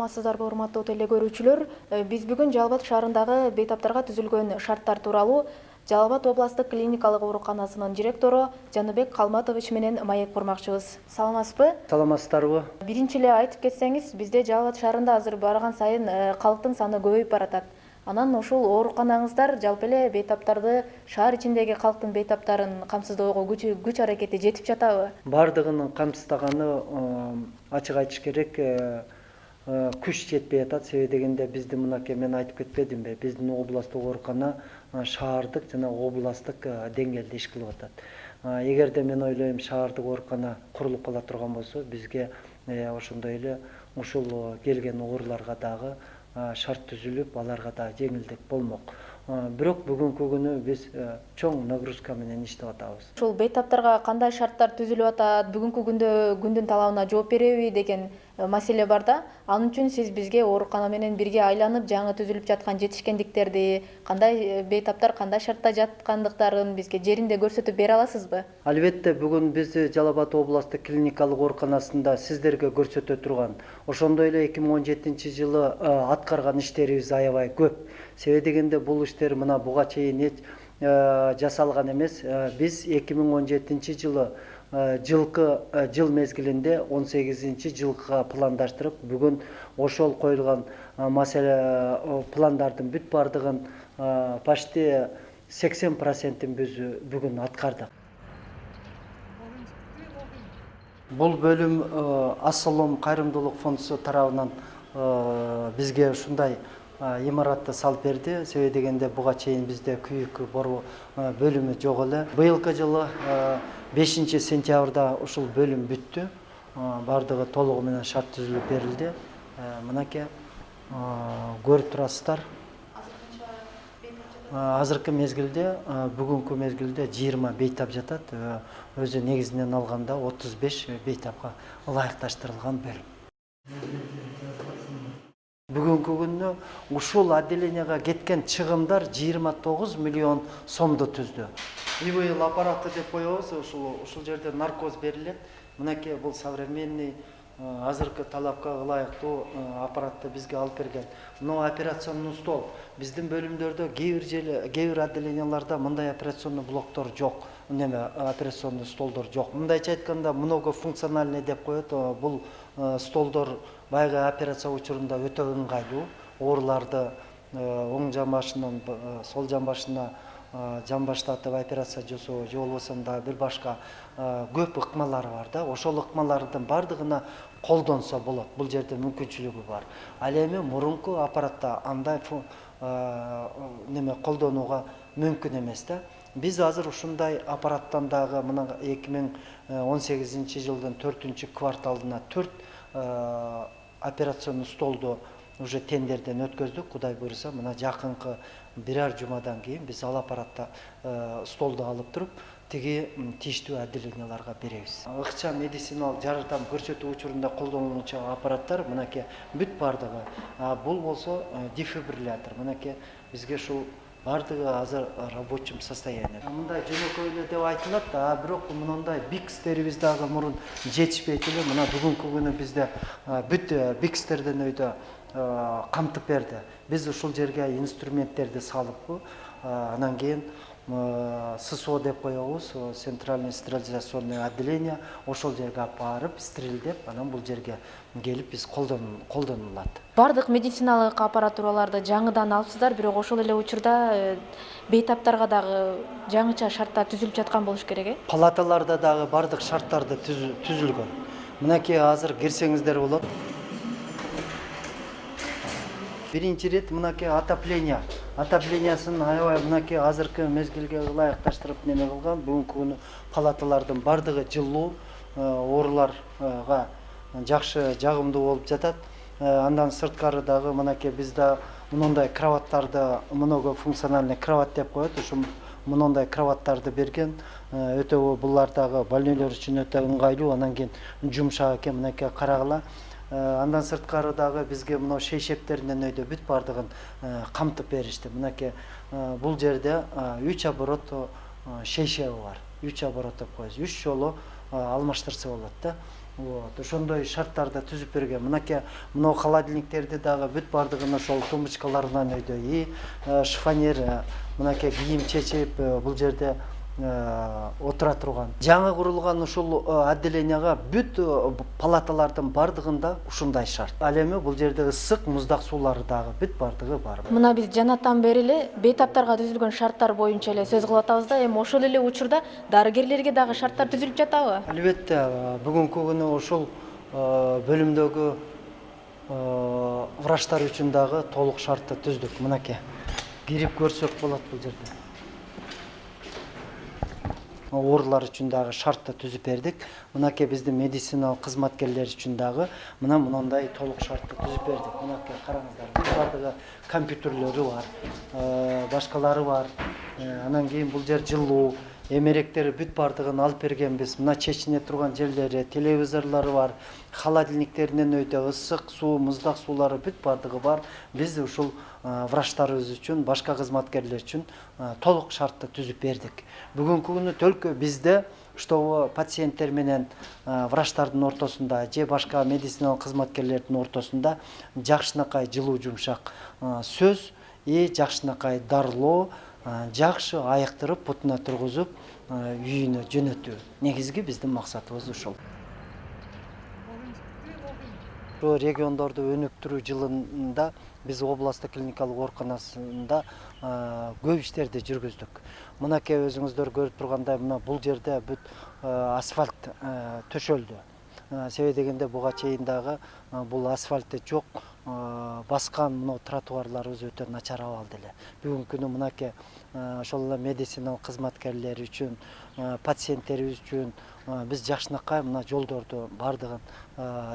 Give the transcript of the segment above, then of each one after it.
Саламатсыздарбы, урматтуу теле көрүүчүлөр. Биз бүгүн Жалал Абад шаарындагы бейтаптарга түзүлгөн шарттар тууралуу Жалал Абад областык клиникалык ооруканасынын директору Жаныбек Калматович менен маек курмакчыбыз. Саламатсызбы? Саламатсыздарбы? Биринчи эле айтып кетсеңиз, бизде Жалал Абад шаарында азыр барган сайын калктын саны көбөйүп баратат. Анан ушул ооруканаңыздар жалпы эле бейтаптарды, шаар ичиндеги калктын бейтаптарын камсыздоого күч аракети жетип жатабы? Бардыгынын камсыздаганы ачык айтыш керек, күч жетпей атат. Себеби дегенде биздин мынакей мен айтып кетпедимби? Биздин областтык оорукана шаардык жана областтык деңгээлде иш кылып атат. Эгерде мен ойлойм шаардык оорукана курулуп кала турган болсо, бизге ошондой эле ушул келген ооруларга дагы шарт түзүлүп, аларга да жеңилдик болмок. Бирок бүгүнкү күнү биз чоң нагрузка менен иштеп атабыз. Ушул бейтаптарга кандай шарттар түзүлүп атат, бүгүнкү күндө күндүн талабына жооп береби деген маселе бар да. Анын үчүн сиз бизге оорукана менен бирге айланып, жаңы түзүлүп жаткан жетишкендиктерди, кандай бейтаптар кандай шартта жаткандыктарын бизге жеринде көрсөтүп бере аласызбы? Албетте, бүгүн биз Жалал Абад областтык клиникалык ооруканасында сиздерге көрсөтө турган, ошондой эле 2017 жылы аткарган иштерибиз аябай көп. Себеби дегенде бул иштер мына буга чейин жасалган эмес. Биз 2017 жылы жыл мезгилинде 18 жылга пландаштырып, бүгүн ошол коюлган маселе пландардын бүт бардыгын почти 80%-ин биз бүгүн аткардык. Бул бөлүм Ассалом кайрымдуулук фондусу тарабынан бизге ушундай имаратты салып берди. Себеби дегенде буга чейин бизде күйүк боруу бөлүмү жок эле. Быйылкы жылы 5 сентябрда ушул бөлүм бүттү. Бардыгы толугу менен шарт түзүлүп берилди. Мынакей көрүп турасыздар. Азыркы мезгилде, бүгүнкү мезгилде 20 бейтап жатат. Өзү негизинен алганда 35 бейтапка ылайыкташтырылган бөлүм. Бүгүнкү күндө ушул отделенияга кеткен чыгымдар 29 миллион сомду түздү. ИВЛ аппараты деп коебуз, ушул жерде наркоз берилет. Мынакей бул современный азыркы талапка ылайыктуу аппаратты бизге алып берген. Мына операционный стол. Биздин бөлүмдөрдө кээ бир отделенияларда мындай операционный блоктор жок, операционный столдор жок. Мындайча айтканда, многофункциональный деп коет. Бул столдор баягы операция учурунда өтө ыңгайлуу. Ооруларды оң жамбашынан сол жамбашына жамбаштатып операция жасоо, же болбосо бир башка көп ыкмалары бар да. Ошол ыкмалардын бардыгына колдонсо болот. Бул жерде мүмкүнчүлүгү бар. Ал эми мурунку аппаратта андай колдонууга мүмкүн эмес да. Биз азыр ушундай аппараттан дагы мына 2018 жылдын 4-кварталына 4 операционный столду уже тендерден өткөздүк. Кудай буйруса, мына жакынкы бирер жумадан кийин биз ал аппаратта столду алып туруп, тиги тийиштүү отделенияларга беребиз. Ыкчам медициналык жардам көрсөтүү учурунда колдонулчу аппараттар мынакей бүт бардыгы. Бул болсо дефибриллятор. Мынакей бизге ушул бардыгы азыр рабочим состоянии. Мындай жөнөкөй эле деп айтылат, бирок мындай бикстерибиз дагы мурун жетишпейт эле. Мына бүгүнкү күнү бизде бүт бикстерден өйдө камтып берди. Биз ушул жерге инструменттерди салып, анан кийин ССО деп коебуз, центральный стерилизационный отделение, ошол жерге алып барып, стерилдеп, анан бул жерге келип биз колдонулат. Бардык медициналык аппаратураларды жаңыдан алыпсыздар, бирок ошол эле учурда бейтаптарга дагы жаңыча шарттар түзүлүп жаткан болуш керек, э? Палаталарда дагы бардык шарттарды түзүлгөн. Мынакей азыр кирсеңиздер болот. Биринчи рет мынакей отоплениясын аябай мынакей азыркы мезгилге ылайыкташтырып неме кылган. Бүгүнкү күнү палаталардын бардыгы жылуу, ооруларга жакшы жагымдуу болуп жатат. Андан сырткары дагы мынакей бизде мындай кроваттарды, многофункциональный кровать деп коет. Ушу мындай кроваттарды берген. Өтө булар дагы больнойлор үчүн өтө ыңгайлуу, анан кийин жумшак экен. Мынакей карагыла. Андан сырткары дагы бизге мына шейшептеринен өйдө бүт бардыгын камтып беришти. Мынакей бул жерде 3 оборот шейшеби бар. 3 оборот деп коебуз. 3 жолу алмаштырса болот да. Вот, ошондой шарттарды түзүп берген. Мынакей мына холодильниктерди дагы бүт бардыгын ошол тумбочкаларынан өйдө и шифонер, мынакей кийим чечип бул жерде отура турган. Жаңы курулган ушул отделенияга бүт палаталардын бардыгында ушундай шарт. Ал эми бул жерде ысык, муздак суулары дагы бүт бардыгы бар. Мына биз жанатан бери эле бейтаптарга түзүлгөн шарттар боюнча эле сөз кылып атабыз да, эми ошол эле учурда дарыгерлерге дагы шарттар түзүлүп жатабы? Албетте, бүгүнкү күнү ошол бөлүмдөгү врачтар үчүн дагы толук шартты түздүк. Мынакей кирип көрсөк болот бул жерде. Оорулар үчүн дагы шартты түзүп бердик. Мынакей биздин медициналык кызматкерлер үчүн дагы мындай толук шартты түзүп бердик. Мынакей караңыздар, бардыгы компьютерлери бар, башкалары бар. Анан кийин бул жер жылуу, эмеректери бүт бардыгын алып бергенбиз. Мына чечине турган жерлери, телевизорлору бар, холодильниктеринен өйдө ысык суу, муздак суулары бүт бардыгы бар. Биз ушул врачтарыбыз үчүн, башка кызматкерлер үчүн толук шартты түзүп бердик. Бүгүнкү күнү төлкө бизде что пациенттер менен врачтардын ортосунда же башка медициналык кызматкерлердин ортосунда жакшынакай жылуу жумшак сөз и жакшынакай дарылоо, жакшы айыктырып, бутуна тургузуп, үйүнө жөнөтүү. Негизги биздин максатыбыз ушул. Региондорду өнүктүрүү жылында биз областтык клиникалык ооруканасында көп иштерди жүргүздүк. Мынакей өзүңүздөр көрүп тургандай, мына бул жерде бүт асфальт төшөлдү. Себеби дегенде буга чейин дагы бул асфальты жок, баскан мына тротуарларыбыз өтө начар абалда эле. Бүгүнкү күнү мынакей ошол эле медициналык кызматкерлер үчүн, пациенттерибиз үчүн биз жакшынакай мына жолдорду бардыгын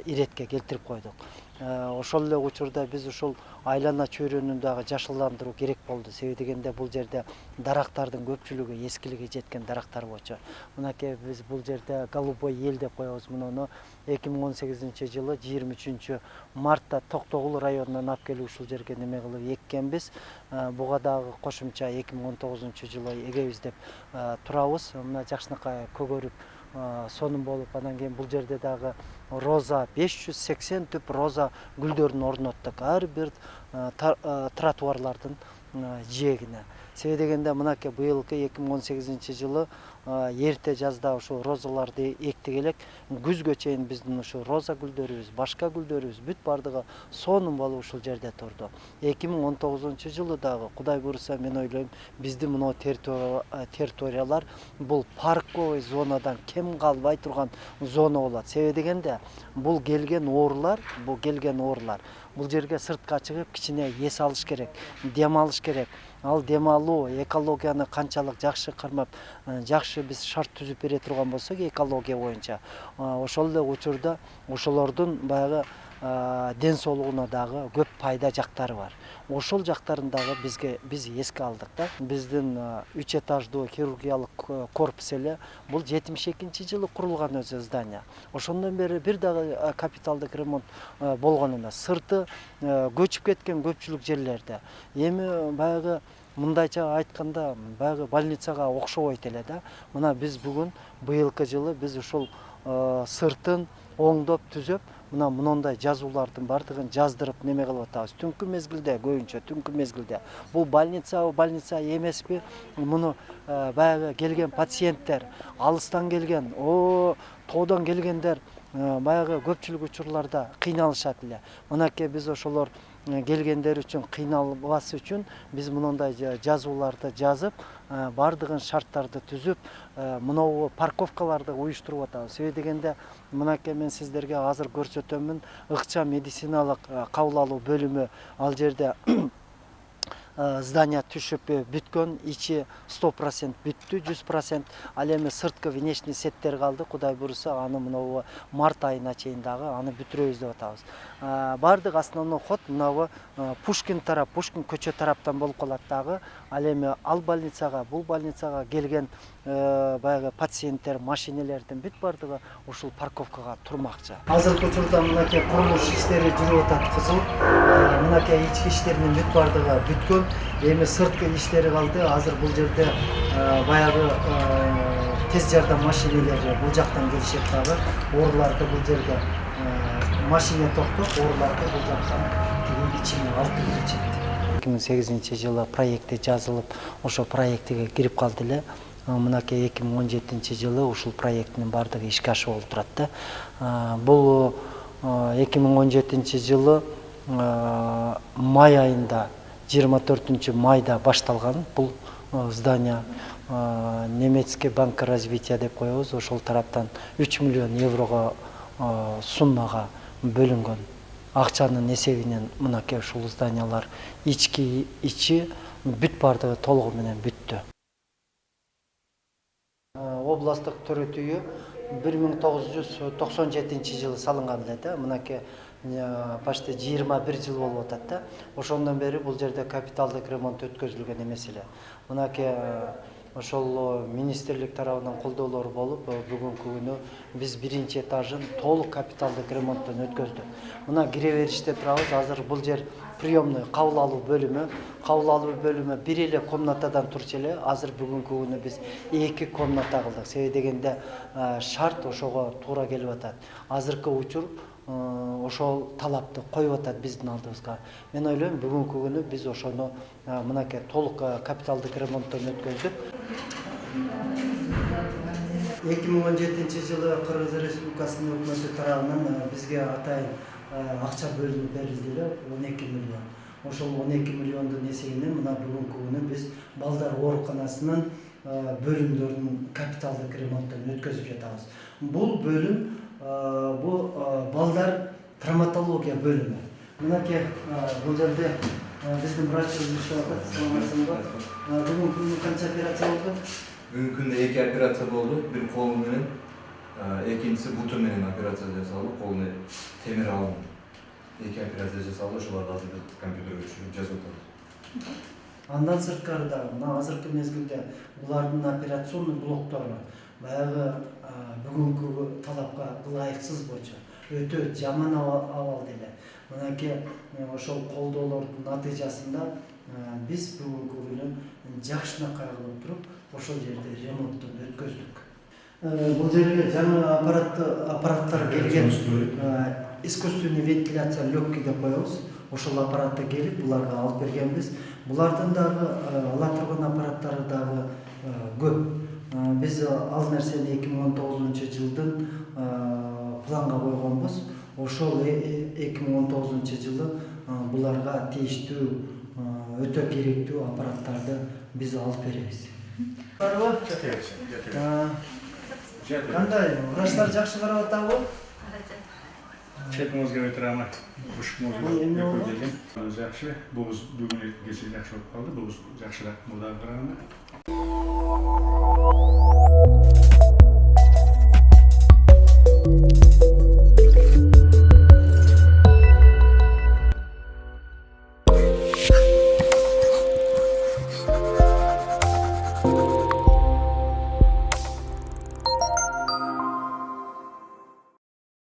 иретке келтирип койдук. Ошол эле учурда биз ушул айлана чөйрөнү дагы жашылдандыруу керек болду. Себеби дегенде бул жерде дарактардын көпчүлүгү эскилиги жеткен дарактар болчу. Мынакей биз бул жерде голубой ел деп коебуз. Муну 2018-жылы 23 мартта Токтогул районунан алып келип ушул жерге неме кылып эккенбиз. Буга дагы кошумча 2019-жылы эгебиз деп турабыз. Мына жакшынакай көгөрүп сонун болуп, анан кийин бул жерде дагы роза 580 түп роза гүлдөрүн орноттук ар бир тротуарлардын жээгине. Себеби дегенде мынакей быйылкы 2018-жылы эрте жазда ошо розаларды эктик элек. Күзгө чейин биздин ошо роза гүлдөрүбүз, башка гүлдөрүбүз бүт бардыгы сонун болуп ушул жерде турду. 2019-жылы дагы Кудай буйруса мен ойлойм, биздин мына территориялар бул парковый зонадан кем калбай турган зона болот. Себеби дегенде бул келген оорулар бул жерге сыртка чыгып кичине эс алыш керек, дем алыш керек. Ал дем алуу, экологияны канчалык жакшы кармап, жакшы биз шарт түзүп бере турган болсок экология боюнча, ошол эле учурда ошолордун баягы ден соолугуна дагы көп пайда жактары бар. Ошол жактарын дагы биз эске алдык да. Биздин 3 этаждуу хирургиялык корпус эле бул 72-жылы курулган өзү здание. Ошондон бери бир дагы капиталдык ремонт болгон эмес. Сырты көчүп кеткен көпчүлүк жерлерде. Эми баягы мындайча айтканда баягы больницага окшобойт эле да. Мына биз бүгүн быйылкы жылы биз ушул сыртын оңдоп түзөп, мындай жазуулардын бардыгын жаздырып неме кылып атабыз. Түнкү мезгилде, көбүнчө түнкү мезгилде бул больница эмеспи? Муну баягы келген пациенттер, алыстан келген, тоодон келгендер баягы көпчүлүк учурларда кыйналышат эле. Мынакей биз ошолор келгендер үчүн кыйналбас үчүн биз мындай жазууларды жазып, бардыгын шарттарды түзүп, мынау парковкаларды уюштуруп атабыз. Себеби дегенде мынакей мен сиздерге азыр көрсөтөмүн, ыкчам медициналык кабыл алуу бөлүмү ал жерде здание түшүп бүткөн, ичи 100% бүттү, 100%. Ал эми сырткы внешний сеттер калды. Кудай буйруса, аны мынау март айына чейин дагы аны бүтүрөбүз деп атабыз. Бардык основной ход мынау Пушкин көчө тараптан болуп калат дагы. Ал эми ал больницага, бул больницага келген баягы пациенттер, машинелердин бүт бардыгы ушул парковкага турмакчы. Азыркы учурда мынакей курулуш иштери жүрүп атат кызыл. Мынакей ички иштеринин бүт бардыгы бүткөн. Эми сырткы иштери калды. Азыр бул жерде баягы тез жардам машинелери бул жактан келишет дагы. Ооруларды бул жерге машина токтоп, ооруларды бул жактан тиги ичине алып келишет. 2008-жылы проекти жазылып, ошо проектиге кирип калды эле. Мынакей 2017-жылы ушул проекттин бардыгы ишке ашып отурат да. Бул 2017-жылы май айында 24 майда башталган бул здание. Немецкий банк развития деп коебуз, ошол тараптан 3 миллион еврого суммага бөлүнгөн акчанын эсебинен мынакей ушул зданиялар ичи бүт бардыгы толугу менен бүттү. Областтык төрөт үйү 1997-жылы салынган эле да. Мынакей почти 21 жыл болуп атат да. Ошондон бери бул жерде капиталдык ремонт өткөзүлгөн эмес эле. Мынакей ошол министрлик тарабынан колдоолор болуп, бүгүнкү күнү биз биринчи этажын толук капиталдык ремонттон өткөздүк. Мына кире бериште турабыз. Азыр бул жер приемный кабыл алуу бөлүмү бир эле комнатадан турчу эле. Азыр бүгүнкү күнү биз 2 комната кылдык. Себеби дегенде шарт ошого туура келип атат. Азыркы учур ошол талапты коюп атат биздин алдыбызга. Мен ойлойм, бүгүнкү күнү биз ошону мынакей толук капиталдык ремонттон өткөздүк. 2017-жылы Кыргыз Республикасынын өкмөтү тарабынан бизге атайын акча бөлүнүп берилди эле 12 миллион. Ошол 12 миллиондун эсебинен мына бүгүнкү күнү биз балдар ооруканасынын бөлүмдөрүнүн капиталдык ремонттон өткөзүп жатабыз. Бул бөлүм балдар травматология бөлүмү. Мынакей бул жерде биздин врачыбыз иштеп атат. Бүгүнкү күнү канча операция болду? Бүгүнкү күндө 2 операция болду. Бир колу менен, экинчиси буту менен операция жасалды. Колуна темир алынды. 2 операция жасалды. Ошолорду азыр компьютерге түшүрүп жазып атабыз. Андан сырткары дагы мына азыркы мезгилде булардын операционный блоктору баягы бүгүнкү талапка ылайыксыз болчу. Өтө жаман абалда эле. Мынакей ошол колдоолордун натыйжасында биз бүгүнкү күнү жакшынакай кылып туруп ошол жерде ремонттон өткөздүк. Бул жерге жаңы аппараттар келген, искусственный вентиляция легкий деп коебуз. Ошол аппаратта келип буларга алып бергенбиз. Булардын дагы ала турган аппараттары дагы көп. Биз ал нерсени 2019-жылдын планга койгонбуз. Ошол 2019-жылы буларга тийиштүү өтө керектүү аппараттарды биз алып беребиз. Барбы? Кандай? Врачтар жакшы карап атабы? Четиңизге өтө рахмат. Ушуңузга өкпө келген. Жакшы. Бул бүгүн кечээ жакшы болуп калды. Бул жакшыраак мурдагы караганда.